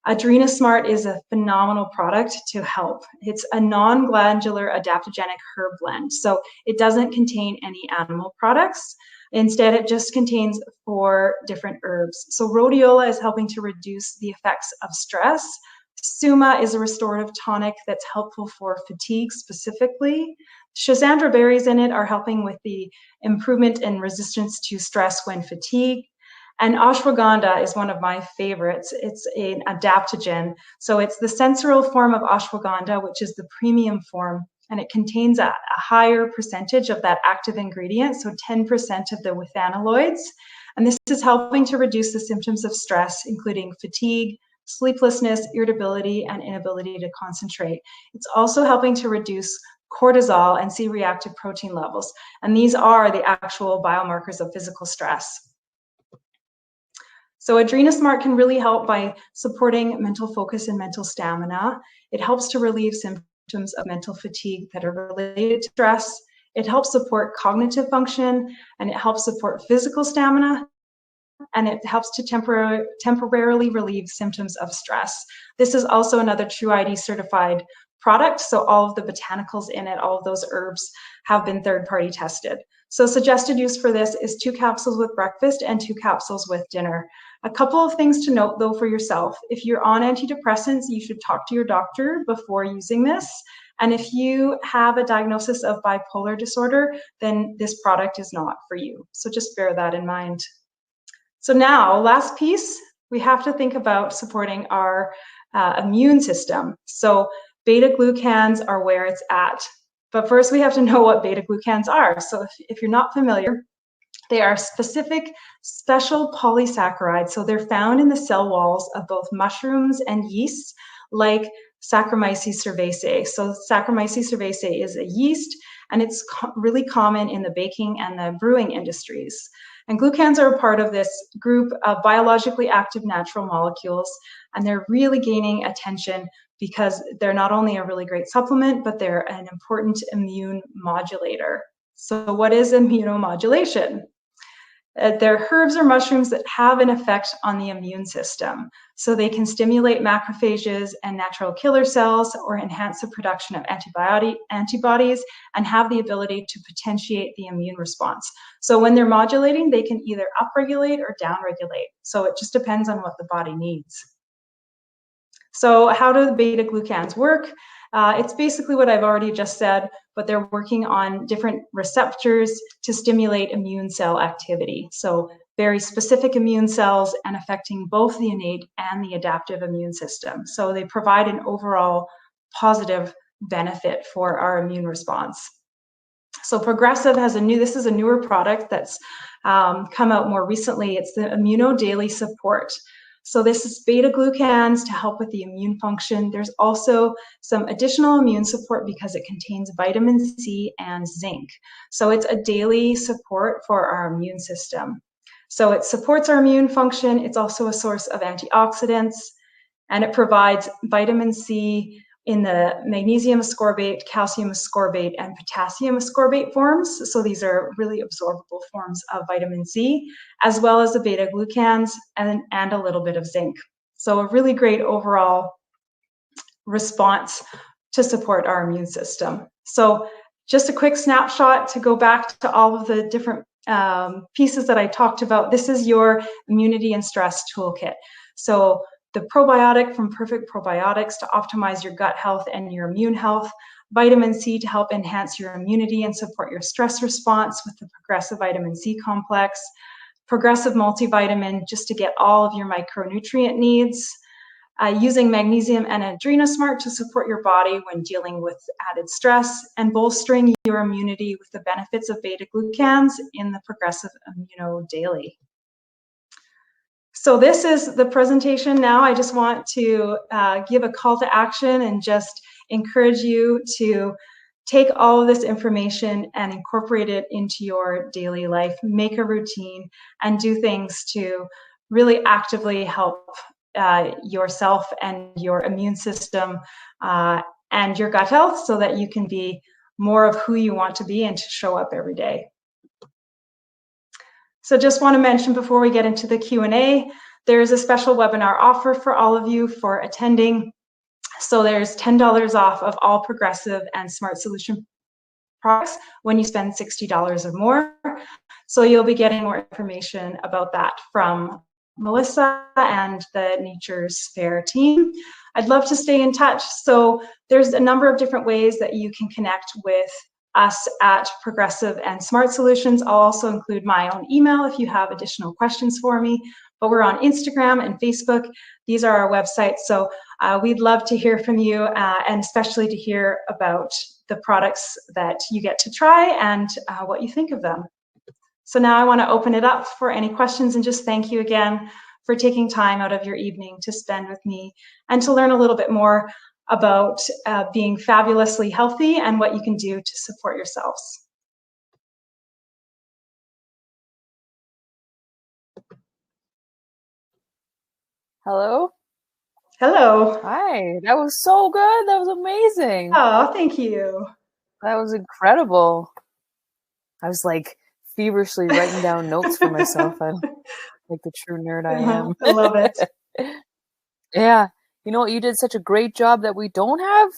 Adrenasmart is a phenomenal product to help. It's a non-glandular adaptogenic herb blend, so it doesn't contain any animal products. Instead, it just contains 4 different herbs. So rhodiola is helping to reduce the effects of stress. Suma is a restorative tonic that's helpful for fatigue specifically. Schizandra berries in it are helping with the improvement in resistance to stress when fatigued. And ashwagandha is one of my favorites. It's an adaptogen. So it's the sensorial form of ashwagandha, which is the premium form, and it contains a higher percentage of that active ingredient, so 10% of the withanolides. And this is helping to reduce the symptoms of stress, including fatigue, sleeplessness, irritability, and inability to concentrate. It's also helping to reduce cortisol and C-reactive protein levels. And these are the actual biomarkers of physical stress. So Adrenasmart can really help by supporting mental focus and mental stamina. It helps to relieve symptoms of mental fatigue that are related to stress. It helps support cognitive function, and it helps support physical stamina, and it helps to temporarily relieve symptoms of stress. This is also another TrueID certified product, so all of the botanicals in it, all of those herbs have been third-party tested. So suggested use for this is 2 capsules with breakfast and 2 capsules with dinner. A couple of things to note though for yourself. If you're on antidepressants, you should talk to your doctor before using this. And if you have a diagnosis of bipolar disorder, then this product is not for you. So just bear that in mind. So now, last piece, we have to think about supporting our immune system. So beta-glucans are where it's at. But first we have to know what beta-glucans are. So if you're not familiar, they are specific special polysaccharides. So they're found in the cell walls of both mushrooms and yeasts, like Saccharomyces cerevisiae. So Saccharomyces cerevisiae is a yeast, and it's really common in the baking and the brewing industries. And glucans are a part of this group of biologically active natural molecules, and they're really gaining attention because they're not only a really great supplement, but they're an important immune modulator. So what is immunomodulation? They're herbs or mushrooms that have an effect on the immune system. So they can stimulate macrophages and natural killer cells or enhance the production of antibodies and have the ability to potentiate the immune response. So when they're modulating, they can either upregulate or downregulate. So it just depends on what the body needs. So how do the beta-glucans work? It's basically what I've already just said, but they're working on different receptors to stimulate immune cell activity. So very specific immune cells and affecting both the innate and the adaptive immune system. So they provide an overall positive benefit for our immune response. So Progressive has this is a newer product that's come out more recently. It's the Immuno Daily Support. So this is beta-glucans to help with the immune function. There's also some additional immune support because it contains vitamin C and zinc. So it's a daily support for our immune system. So it supports our immune function. It's also a source of antioxidants, and it provides vitamin C in the magnesium ascorbate, calcium ascorbate, and potassium ascorbate forms. So these are really absorbable forms of vitamin C, as well as the beta-glucans and a little bit of zinc. So a really great overall response to support our immune system. So just a quick snapshot to go back to all of the different pieces that I talked about. This is your immunity and stress toolkit. So the probiotic from Perfect Probiotics to optimize your gut health and your immune health, vitamin C to help enhance your immunity and support your stress response with the Progressive Vitamin C Complex, Progressive Multivitamin just to get all of your micronutrient needs, using Magnesium and Adrenasmart to support your body when dealing with added stress, and bolstering your immunity with the benefits of beta-glucans in the Progressive Immuno Daily. So this is the presentation now. I just want to give a call to action and just encourage you to take all of this information and incorporate it into your daily life, make a routine, and do things to really actively help yourself and your immune system and your gut health, so that you can be more of who you want to be and to show up every day. So just want to mention before we get into the Q&A, there's a special webinar offer for all of you for attending. So there's $10 off of all Progressive and Smart Solution products when you spend $60 or more. So you'll be getting more information about that from Melissa and the Nature's Fair team. I'd love to stay in touch. So there's a number of different ways that you can connect with us at Progressive and Smart Solutions. I'll also include my own email if you have additional questions for me. But we're on Instagram and Facebook. These are our websites. So we'd love to hear from you, and especially to hear about the products that you get to try and what you think of them. So now I want to open it up for any questions, and just thank you again for taking time out of your evening to spend with me and to learn a little bit more about being fabulously healthy and what you can do to support yourselves. Hello? Hello. Hi, that was so good. That was amazing. Oh, thank you. That was incredible. I was like feverishly writing down notes for myself. I'm like the true nerd I am. I love it. Yeah. You know what? You did such a great job that we don't have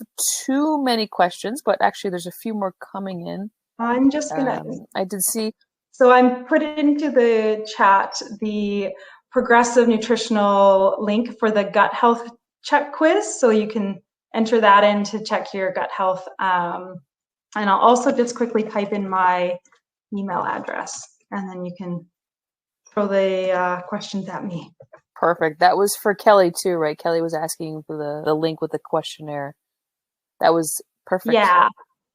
too many questions, but actually there's a few more coming in. I'm just gonna. I did see. So I'm putting into the chat the Progressive nutritional link for the gut health check quiz, so you can enter that in to check your gut health. And I'll also just quickly type in my email address, and then you can throw the questions at me. Perfect. That was for Kelly too, right? Kelly was asking for the link with the questionnaire. That was perfect.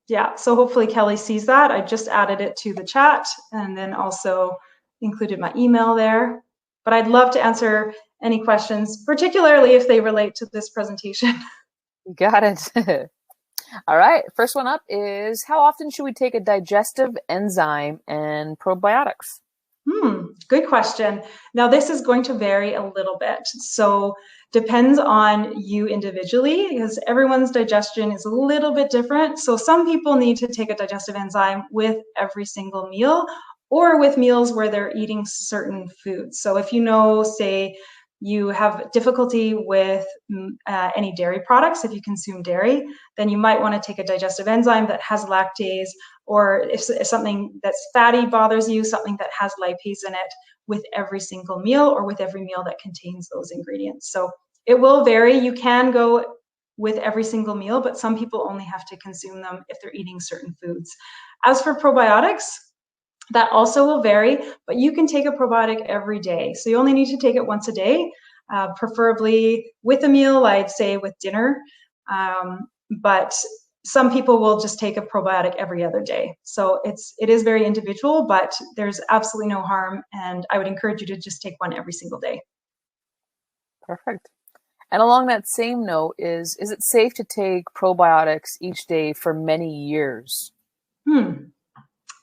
Yeah. So hopefully Kelly sees that. I just added it to the chat and then also included my email there. But I'd love to answer any questions, particularly if they relate to this presentation. Got it. All right. First one up is, how often should we take a digestive enzyme and probiotics? Good question. Now, this is going to vary a little bit. So depends on you individually, because everyone's digestion is a little bit different. So some people need to take a digestive enzyme with every single meal, or with meals where they're eating certain foods. So if you know, say, you have difficulty with any dairy products, if you consume dairy, then you might want to take a digestive enzyme that has lactase, or if something that's fatty bothers you, something that has lipase in it, with every single meal, or with every meal that contains those ingredients. So it will vary. You can go with every single meal, but some people only have to consume them if they're eating certain foods. As for probiotics, that also will vary, but you can take a probiotic every day. So you only need to take it once a day, preferably with a meal, I'd say with dinner. But some people will just take a probiotic every other day. So it is very individual, but there's absolutely no harm. And I would encourage you to just take one every single day. Perfect. And along that same note, is it safe to take probiotics each day for many years?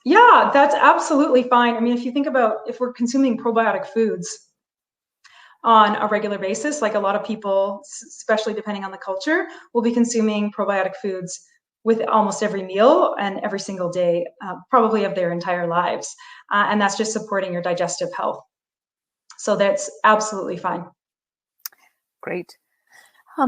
Yeah, that's absolutely fine. I mean, if you think about if we're consuming probiotic foods on a regular basis, like a lot of people, especially depending on the culture, will be consuming probiotic foods with almost every meal and every single day, probably of their entire lives. And that's just supporting your digestive health. So that's absolutely fine. Great.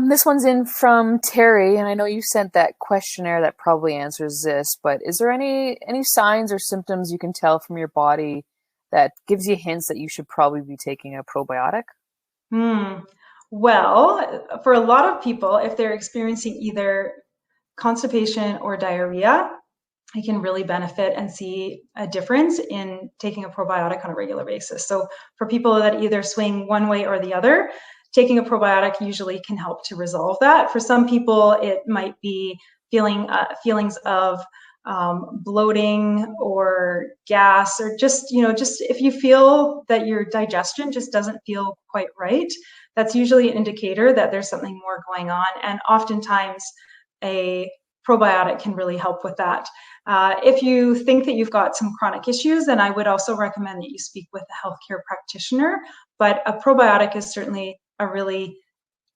This one's in from Terry, and I know you sent that questionnaire that probably answers this, but is there any signs or symptoms you can tell from your body that gives you hints that you should probably be taking a probiotic? Well, for a lot of people, if they're experiencing either constipation or diarrhea, you can really benefit and see a difference in taking a probiotic on a regular basis. So for people that either swing one way or the other, taking a probiotic usually can help to resolve that. For some people, it might be feelings of bloating or gas, or just if you feel that your digestion just doesn't feel quite right, that's usually an indicator that there's something more going on. And oftentimes a probiotic can really help with that. If you think that you've got some chronic issues, then I would also recommend that you speak with a healthcare practitioner. But a probiotic is certainly a really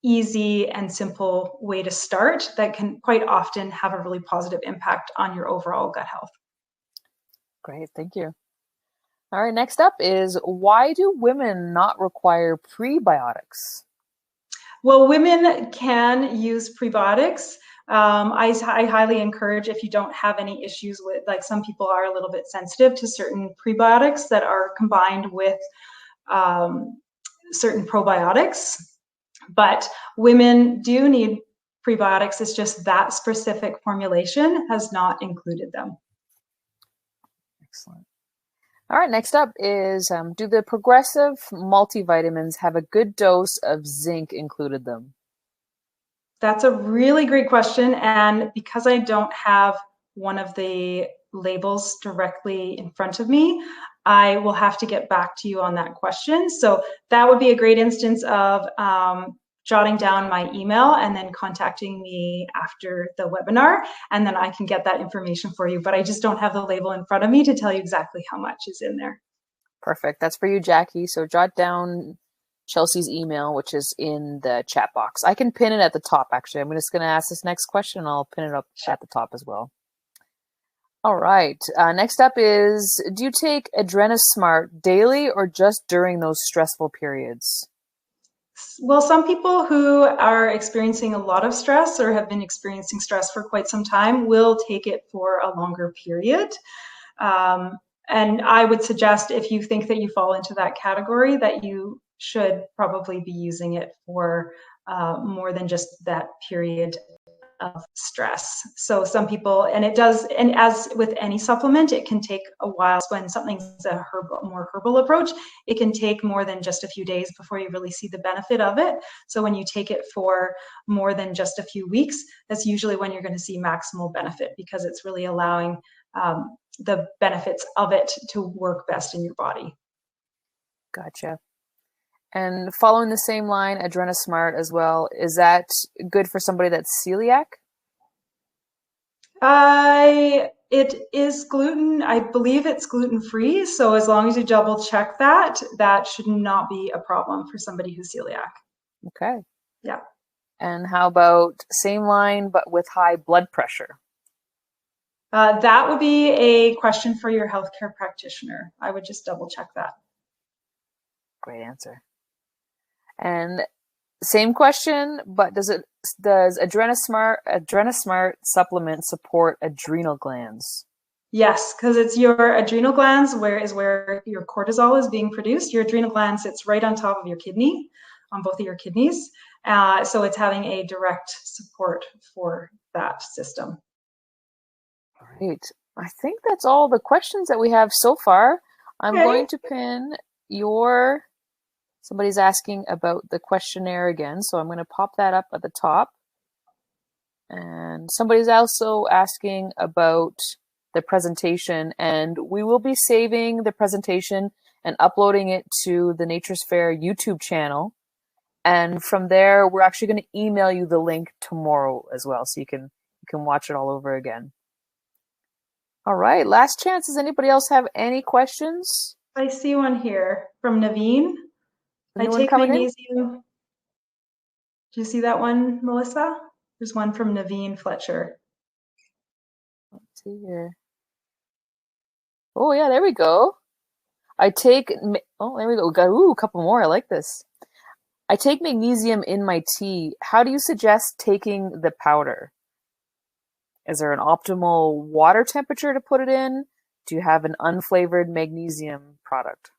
easy and simple way to start that can quite often have a really positive impact on your overall gut health. Great, thank you. All right, next up is, why do women not require prebiotics? Well, women can use prebiotics. I highly encourage, if you don't have any issues with, like, some people are a little bit sensitive to certain prebiotics that are combined with certain probiotics, but women do need prebiotics. It's just that specific formulation has not included them. Excellent. All right, next up is, do the progressive multivitamins have a good dose of zinc included them? That's a really great question. And because I don't have one of the labels directly in front of me, I will have to get back to you on that question. So that would be a great instance of jotting down my email and then contacting me after the webinar, and then I can get that information for you. But I just don't have the label in front of me to tell you exactly how much is in there. Perfect. That's for you, Jackie. So jot down Chelsea's email, which is in the chat box. I can pin it at the top, actually. I'm just going to ask this next question, and I'll pin it up at the top as well. All right. Next up is, do you take Adrenasmart daily or just during those stressful periods? Well, some people who are experiencing a lot of stress or have been experiencing stress for quite some time will take it for a longer period. And I would suggest, if you think that you fall into that category, that you should probably be using it for more than just that period of stress. So some people, and it does, and as with any supplement, it can take a while. When something's a more herbal approach, it can take more than just a few days before you really see the benefit of it. So when you take it for more than just a few weeks, that's usually when you're going to see maximal benefit, because it's really allowing the benefits of it to work best in your body. Gotcha. And following the same line, Adrenasmart as well, is that good for somebody that's celiac? It is gluten. I believe it's gluten-free. So as long as you double check that, that should not be a problem for somebody who's celiac. Okay. Yeah. And how about same line, but with high blood pressure? That would be a question for your healthcare practitioner. I would just double check that. Great answer. And same question, but does Adrenasmart supplement support adrenal glands? Yes, because it's your adrenal glands where your cortisol is being produced. Your adrenal gland sits right on top of your kidney, on both of your kidneys. So it's having a direct support for that system. Great. I think that's all the questions that we have so far. I'm going to pin your... Somebody's asking about the questionnaire again, so I'm going to pop that up at the top. And somebody's also asking about the presentation, and we will be saving the presentation and uploading it to the Nature's Fair YouTube channel. And from there, we're actually going to email you the link tomorrow as well, so you can watch it all over again. All right, last chance. Does anybody else have any questions? I see one here from Naveen. I take magnesium. Do you see that one, Melissa? There's one from Naveen Fletcher. Let's see here. Oh yeah, there we go. I take, oh, there we go. We got, ooh, a couple more. I like this. I take magnesium in my tea. How do you suggest taking the powder? Is there an optimal water temperature to put it in? Do you have an unflavored magnesium product?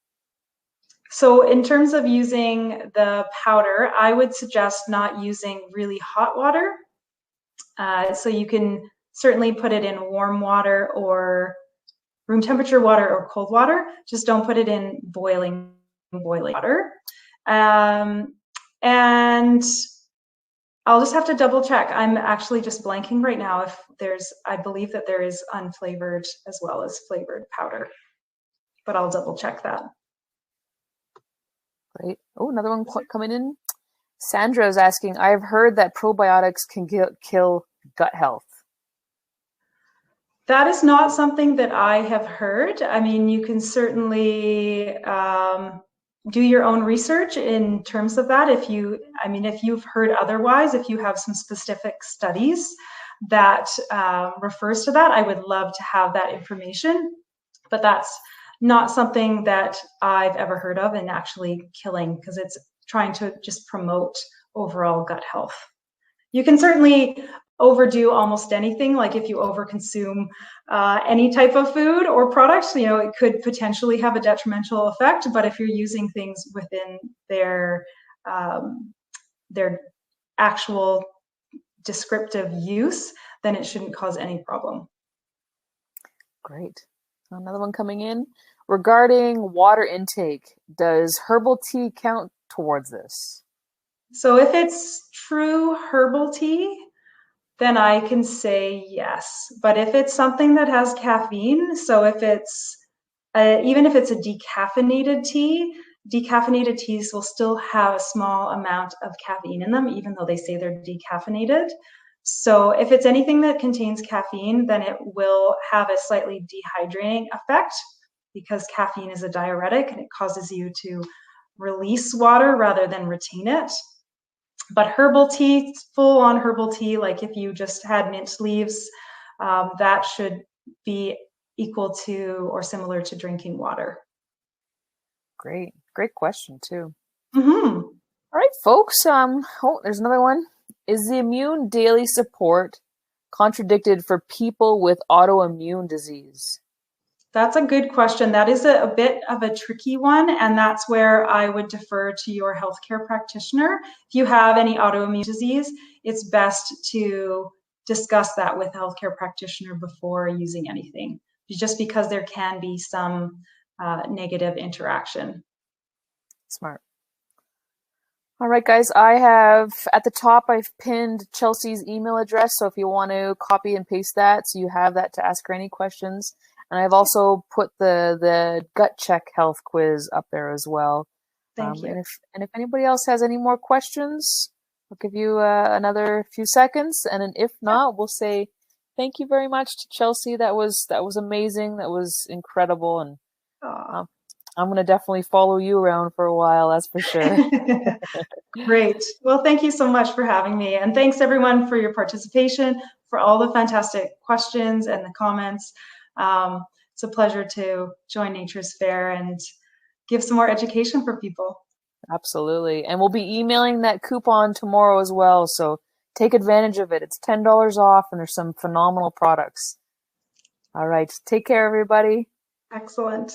So in terms of using the powder, I would suggest not using really hot water. So you can certainly put it in warm water or room temperature water or cold water. Just don't put it in boiling water. And I'll just have to double check. I'm actually just blanking right now if there's, I believe that there is unflavored as well as flavored powder, but I'll double check that. Great. Oh, another one coming in. Sandra is asking, I've heard that probiotics can kill gut health. That is not something that I have heard. I mean, you can certainly do your own research in terms of that. If you've heard otherwise, if you have some specific studies that refers to that, I would love to have that information. But that's not something that I've ever heard of in actually killing, because it's trying to just promote overall gut health. You can certainly overdo almost anything, like if you overconsume any type of food or products, it could potentially have a detrimental effect. But if you're using things within their actual descriptive use, then it shouldn't cause any problem. Great. Another one coming in. Regarding water intake, does herbal tea count towards this? So if it's true herbal tea, then I can say yes. But if it's something that has caffeine, so if it's even if it's a decaffeinated teas will still have a small amount of caffeine in them, even though they say they're decaffeinated. So if it's anything that contains caffeine, then it will have a slightly dehydrating effect, because caffeine is a diuretic and it causes you to release water rather than retain it. But herbal tea, full on herbal tea, like if you just had mint leaves, that should be equal to or similar to drinking water. Great question too. Mm-hmm. All right, folks. There's another one. Is the immune daily support contradicted for people with autoimmune disease? That's a good question. That is a bit of a tricky one, and that's where I would defer to your healthcare practitioner. If you have any autoimmune disease, it's best to discuss that with a healthcare practitioner before using anything, just because there can be some negative interaction. Smart. All right, guys, I have at the top, I've pinned Chelsea's email address. So if you want to copy and paste that, so you have that to ask her any questions. And I've also put the gut check health quiz up there as well. Thank you. And if anybody else has any more questions, I'll give you another few seconds. And then if not, we'll say thank you very much to Chelsea. That was amazing. That was incredible. And I'm going to definitely follow you around for a while, that's for sure. Great. Well, thank you so much for having me. And thanks everyone for your participation, for all the fantastic questions and the comments. It's a pleasure to join Nature's Fair and give some more education for people. Absolutely. And we'll be emailing that coupon tomorrow as well. So take advantage of it. It's $10 off and there's some phenomenal products. All right. Take care, everybody. Excellent.